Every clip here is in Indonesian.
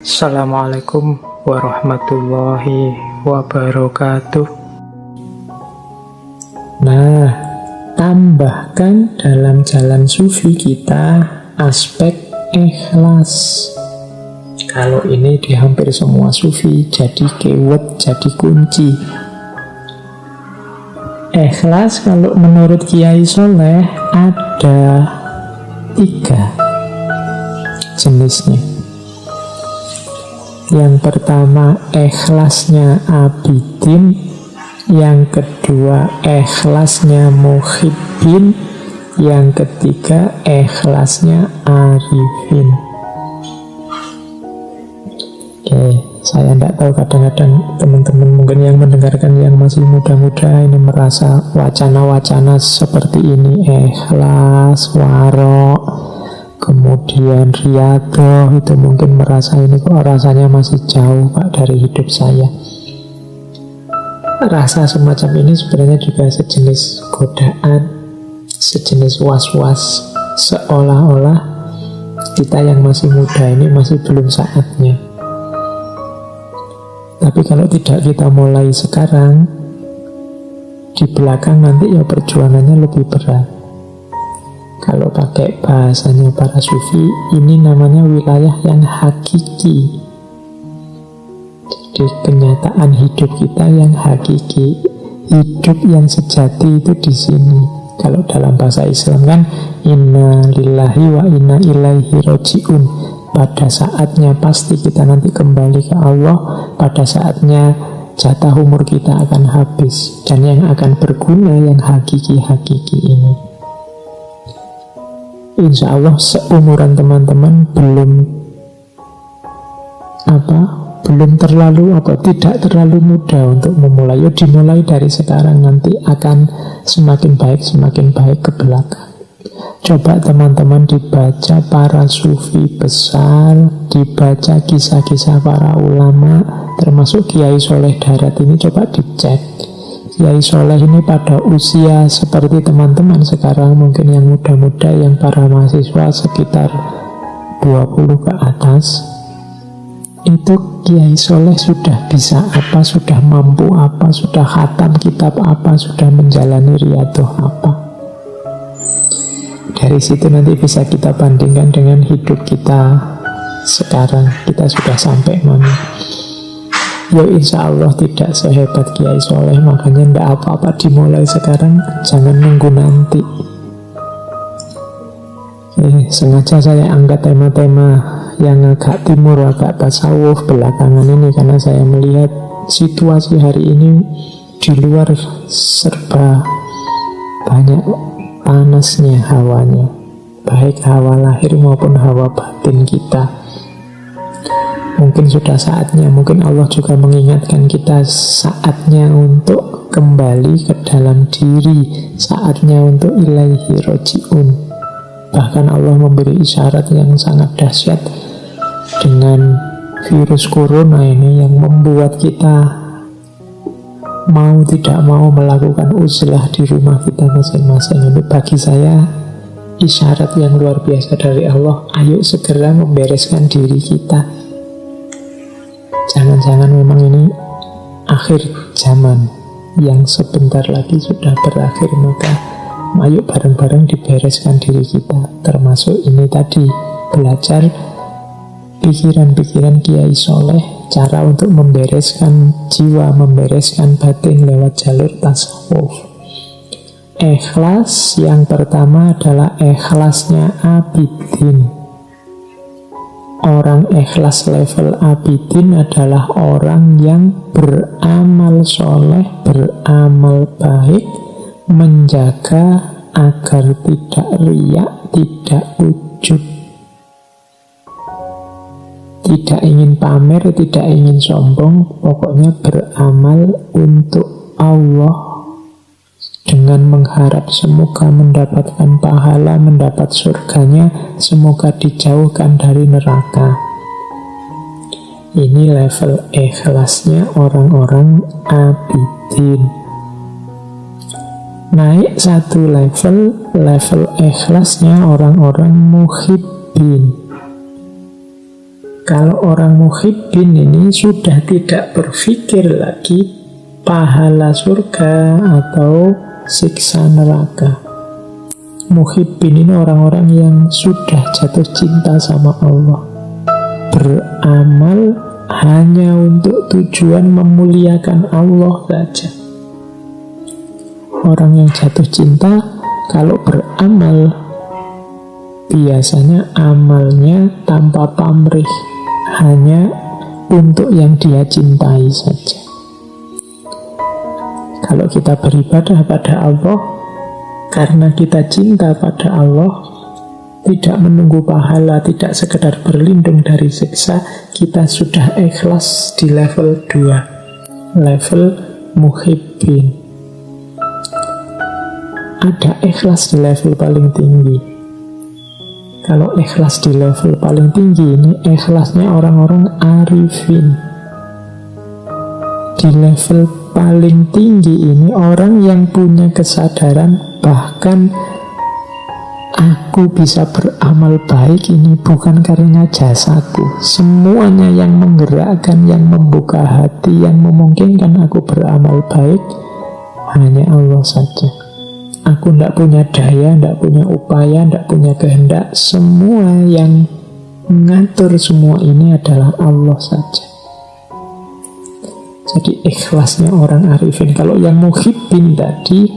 Assalamualaikum warahmatullahi wabarakatuh. Nah, tambahkan dalam jalan sufi kita aspek ikhlas. Kalau ini di hampir semua sufi jadi keyword, jadi kunci. Ikhlas kalau menurut Kiai Soleh ada 3 jenisnya. Yang pertama ikhlasnya abidin, yang kedua ikhlasnya muhibbin, yang ketiga ikhlasnya arifin. Oke, saya tidak tahu, kadang-kadang teman-teman mungkin yang mendengarkan yang masih muda-muda ini merasa wacana-wacana seperti ini, ikhlas, warok, kemudian riyadhah, itu mungkin merasa ini kok rasanya masih jauh Pak dari hidup saya. Rasa semacam ini sebenarnya juga sejenis godaan, sejenis was-was, seolah-olah kita yang masih muda ini masih belum saatnya. Tapi kalau tidak kita mulai sekarang, di belakang nanti ya perjuangannya lebih berat. Kalau pakai bahasanya para sufi, ini namanya wilayah yang hakiki. Jadi kenyataan hidup kita yang hakiki, hidup yang sejati itu di sini. Kalau dalam bahasa Islam kan, inna lillahi wa inna ilaihi roji'un. Pada saatnya pasti kita nanti kembali ke Allah. Pada saatnya jatah umur kita akan habis. Dan yang akan berguna yang hakiki-hakiki ini. Insya Allah seumuran teman-teman tidak terlalu mudah untuk memulai. Dimulai dari sekarang, nanti akan semakin baik ke belakang. Coba teman-teman dibaca para sufi besar, dibaca kisah-kisah para ulama, termasuk Kiai Soleh Darat ini, coba dicek. Kiai Soleh ini pada usia seperti teman-teman sekarang, mungkin yang muda-muda, yang para mahasiswa sekitar 20 ke atas, itu Kiai Soleh sudah bisa apa, sudah mampu apa, sudah khatam kitab apa, sudah menjalani riyadhah apa. Dari situ nanti bisa kita bandingkan dengan hidup kita sekarang, kita sudah sampai mana. Ya insya Allah tidak sehebat Kiai Soleh, makanya tidak apa-apa dimulai sekarang, jangan nunggu nanti. Sengaja saya angkat tema-tema yang agak timur, agak tasawuf belakangan ini, karena saya melihat situasi hari ini di luar serba banyak panasnya hawanya, baik hawa lahir maupun hawa batin kita. Mungkin sudah saatnya, mungkin Allah juga mengingatkan kita, saatnya untuk kembali ke dalam diri, saatnya untuk ilaihi roji'un. Bahkan Allah memberi isyarat yang sangat dahsyat dengan virus corona ini yang membuat kita mau tidak mau melakukan uzlah di rumah kita masing-masing. Ini bagi saya isyarat yang luar biasa dari Allah. Ayo segera membereskan diri kita. Jangan-jangan memang ini akhir zaman yang sebentar lagi sudah berakhir, maka ayo bareng-bareng dibereskan diri kita. Termasuk ini tadi, belajar pikiran-pikiran Kiai Soleh, cara untuk membereskan jiwa, membereskan batin lewat jalur tasawuf. Ikhlas yang pertama adalah ikhlasnya abidin. Orang ikhlas level abidin adalah orang yang beramal soleh, beramal baik, menjaga agar tidak riak, tidak ujub, tidak ingin pamer, tidak ingin sombong, pokoknya beramal untuk Allah dengan mengharap semoga mendapatkan pahala, mendapat surganya, semoga dijauhkan dari neraka. Ini level ikhlasnya orang-orang abidin. Naik satu level ikhlasnya orang-orang muhibbin. Kalau orang muhibbin ini sudah tidak berpikir lagi pahala surga atau siksa neraka. Muhibbin ini orang-orang yang sudah jatuh cinta sama Allah, beramal hanya untuk tujuan memuliakan Allah saja. Orang yang jatuh cinta kalau beramal biasanya amalnya tanpa pamrih, hanya untuk yang dia cintai saja. Kalau kita beribadah pada Allah karena kita cinta pada Allah, tidak menunggu pahala, tidak sekedar berlindung dari siksa, kita sudah ikhlas di level 2, level muhibbin. Ada ikhlas di level paling tinggi. Kalau ikhlas di level paling tinggi ini ikhlasnya orang-orang arifin. Di level paling tinggi ini orang yang punya kesadaran bahkan aku bisa beramal baik ini bukan karena jasaku. Semuanya yang menggerakkan, yang membuka hati, yang memungkinkan aku beramal baik hanya Allah saja. Aku tidak punya daya, tidak punya upaya, tidak punya kehendak. Semua yang mengatur semua ini adalah Allah saja. Jadi ikhlasnya orang arifin. Kalau yang muhibbin tadi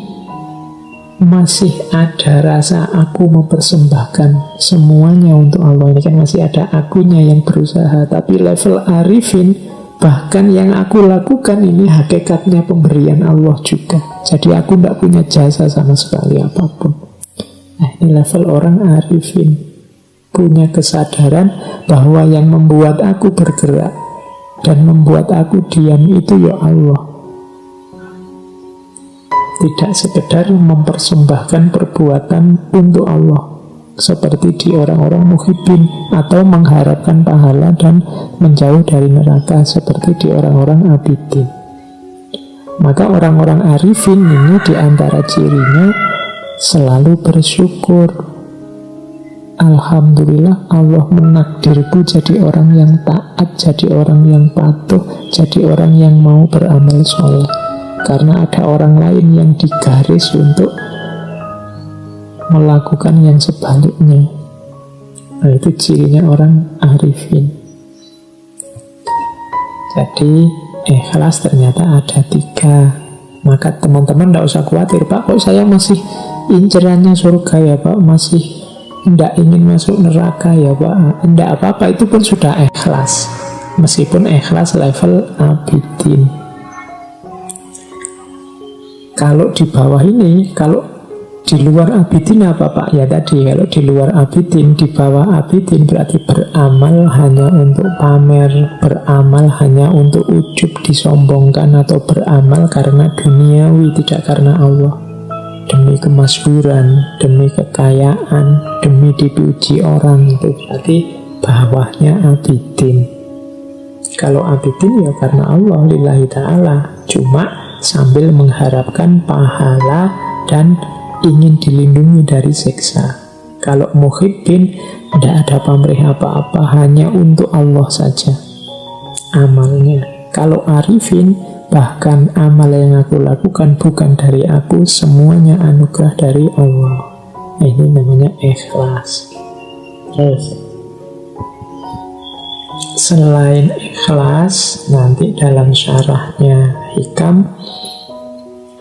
masih ada rasa aku mempersembahkan semuanya untuk Allah. Ini kan masih ada akunya yang berusaha. Tapi level arifin, bahkan yang aku lakukan ini hakikatnya pemberian Allah juga. Jadi aku tidak punya jasa sama sekali apapun. Nah, ini level orang arifin, punya kesadaran bahwa yang membuat aku bergerak dan membuat aku diam itu ya Allah. Tidak sekedar mempersembahkan perbuatan untuk Allah seperti di orang-orang muhibbin, atau mengharapkan pahala dan menjauh dari neraka seperti di orang-orang abidin. Maka orang-orang arifin ini diantara cirinya selalu bersyukur. Alhamdulillah Allah menakdirku jadi orang yang taat, jadi orang yang patuh, jadi orang yang mau beramal soleh. Karena ada orang lain yang digaris untuk melakukan yang sebaliknya. Nah, itu cirinya orang arifin. Jadi ikhlas ternyata ada 3. Maka teman-teman tidak usah khawatir, Pak, kok saya masih incerannya surga ya Pak, masih tidak ingin masuk neraka ya Pak. Tidak apa-apa, itu pun sudah ikhlas. Meskipun ikhlas level abidin. Kalau di bawah ini, kalau di luar abidin apa Pak? Ya tadi, kalau di luar abidin, di bawah abidin berarti beramal hanya untuk pamer, beramal hanya untuk ujub, disombongkan, atau beramal karena duniawi, tidak karena Allah. Demi kemasyhuran, demi kekayaan, demi dipuji orang, itu berarti bawahnya abidin. Kalau abidin ya karena Allah, lillahi ta'ala, cuma sambil mengharapkan pahala dan ingin dilindungi dari siksa. Kalau muhibbin tidak ada pamrih apa-apa, hanya untuk Allah saja amalnya. Kalau arifin, bahkan amal yang aku lakukan bukan dari aku, semuanya anugerah dari Allah. Nah, ini namanya ikhlas. Terus selain ikhlas, nanti dalam syarahnya Hikam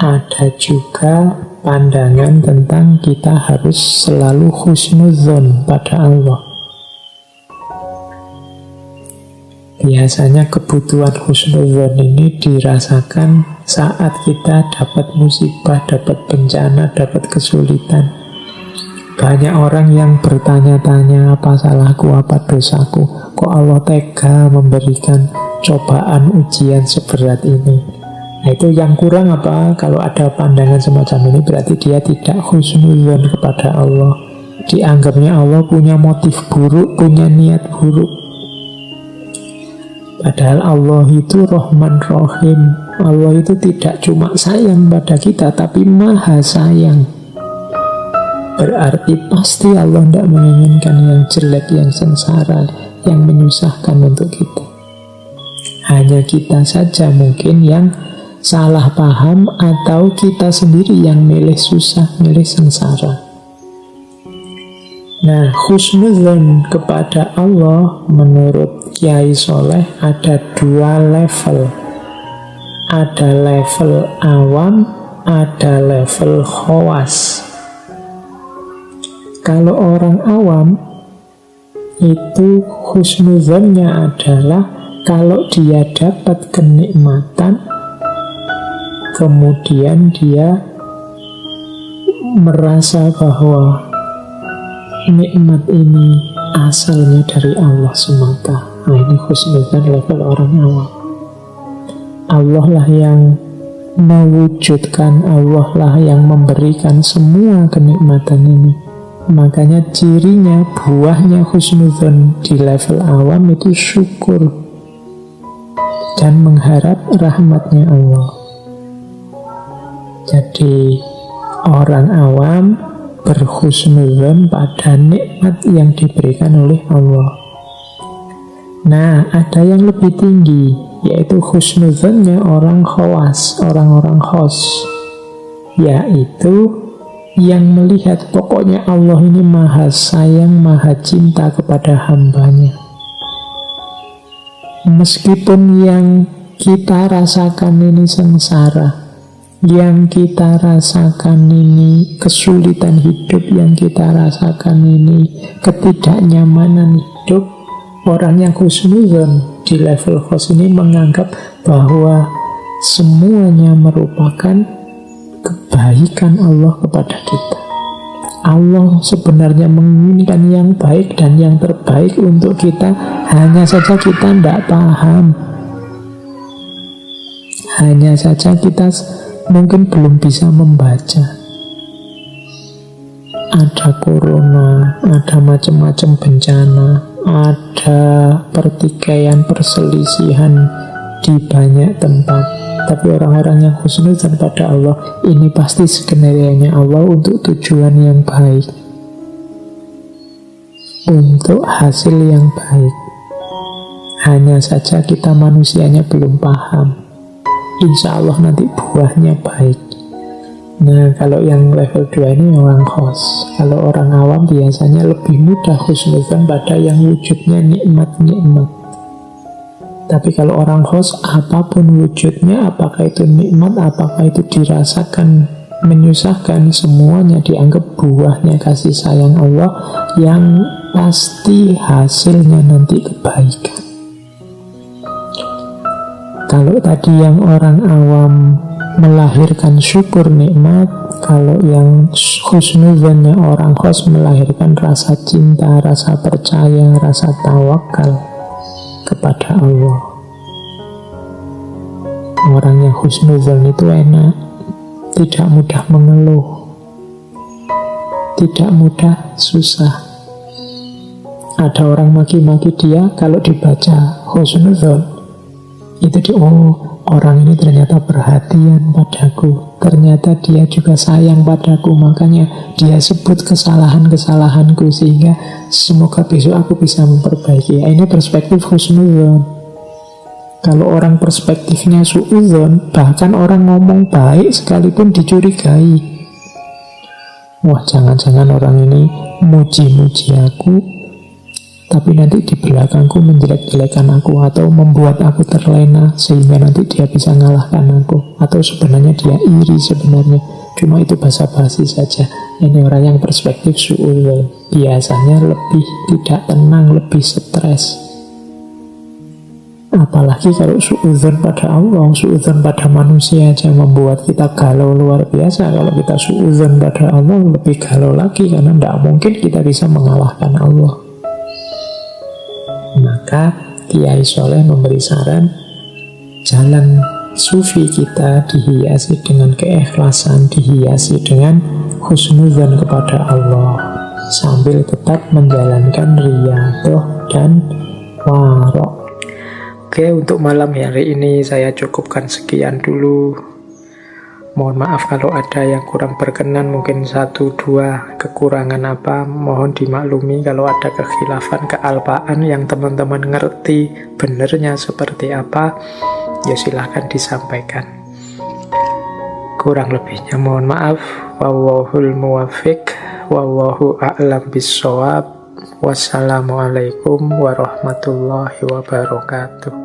ada juga pandangan tentang kita harus selalu husnudzon pada Allah. Biasanya kebutuhan husnudzon ini dirasakan saat kita dapat musibah, dapat bencana, dapat kesulitan. Banyak orang yang bertanya-tanya, apa salahku, apa dosaku, kok Allah tega memberikan cobaan ujian seberat ini. Nah, itu yang kurang apa? Kalau ada pandangan semacam ini berarti dia tidak husnudzon kepada Allah. Dianggapnya Allah punya motif buruk, punya niat buruk. Padahal Allah itu Rahman Rahim. Allah itu tidak cuma sayang pada kita, tapi maha sayang. Berarti pasti Allah tidak menginginkan yang jelek, yang sengsara. yang menyusahkan untuk kita. Hanya kita saja mungkin yang salah paham, atau kita sendiri yang milih susah, milih sengsara. Nah, husnudzon kepada Allah menurut Kiai Soleh ada 2 level. Ada level awam, ada level khawas. Kalau orang awam itu husnudzonnya adalah kalau dia dapat kenikmatan, kemudian dia merasa bahwa nikmat ini asalnya dari Allah semata. Nah, ini husnudzon level orang awam. Allah lah yang mewujudkan, Allah lah yang memberikan semua kenikmatan ini. Makanya cirinya, buahnya husnudzon di level awam itu syukur dan mengharap rahmatnya Allah. Jadi orang awam berhusnudzon pada nikmat yang diberikan oleh Allah. Nah, ada yang lebih tinggi, yaitu husnudzonnya orang khawas, orang-orang khos, yaitu yang melihat pokoknya Allah ini maha sayang, maha cinta kepada hambanya. Meskipun yang kita rasakan ini sengsara, yang kita rasakan ini kesulitan hidup, yang kita rasakan ini ketidaknyamanan hidup, orang yang husnudzon di level khos ini menganggap bahwa semuanya merupakan kebaikan Allah kepada kita. Allah sebenarnya menginginkan yang baik dan yang terbaik untuk kita, hanya saja kita tidak paham. Hanya saja kita mungkin belum bisa membaca. Ada corona, ada macam-macam bencana, ada pertikaian, perselisihan di banyak tempat. Tapi orang-orang yang husnudzon pada Allah, ini pasti skenario-nya Allah untuk tujuan yang baik, untuk hasil yang baik. Hanya saja kita manusianya belum paham. Insya Allah nanti buahnya baik. Nah, kalau yang level 2 ini orang khos. Kalau orang awam biasanya lebih mudah husnudzon pada yang wujudnya nikmat-nikmat. Tapi kalau orang khos, apapun wujudnya, apakah itu nikmat, apakah itu dirasakan menyusahkan, semuanya dianggap buahnya kasih sayang Allah yang pasti hasilnya nanti kebaikan. Kalau tadi yang orang awam melahirkan syukur nikmat, kalau yang husnudzonnya orang khos melahirkan rasa cinta, rasa percaya, rasa tawakal kepada Allah. Orang yang husnudzon itu enak, tidak mudah mengeluh, tidak mudah susah. Ada orang maki-maki dia, kalau dibaca husnudzon itu orang ini ternyata perhatian padaku, ternyata dia juga sayang padaku, makanya dia sebut kesalahan-kesalahanku sehingga semoga besok aku bisa memperbaiki. Ini perspektif husnudzon. Kalau orang perspektifnya suudzon, bahkan orang ngomong baik sekalipun dicurigai. Wah, jangan-jangan orang ini muji-muji aku, tapi nanti di belakangku menjelek-jelekan aku, atau membuat aku terlena sehingga nanti dia bisa ngalahkan aku, atau sebenarnya dia iri sebenarnya, cuma itu basa-basi saja. Ini orang yang perspektif su'udzon, biasanya lebih tidak tenang, lebih stres. Apalagi kalau su'udzon pada Allah, su'udzon pada manusia aja membuat kita galau luar biasa. Kalau kita su'udzon pada Allah, lebih galau lagi, karena tidak mungkin kita bisa mengalahkan Allah. Maka Kiai Soleh memberi saran, jalan sufi kita dihiasi dengan keikhlasan, dihiasi dengan husnudzon kepada Allah, sambil tetap menjalankan riyadhah dan warok. Oke, untuk malam hari ini saya cukupkan sekian dulu. Mohon maaf kalau ada yang kurang berkenan, mungkin 1-2 kekurangan apa, mohon dimaklumi. Kalau ada kekhilafan, kealpaan yang teman-teman ngerti benernya seperti apa, ya silahkan disampaikan. Kurang lebihnya mohon maaf. Wallahul muwaffiq, wallahu a'lam bissawab. Wassalamualaikum warahmatullahi wabarakatuh.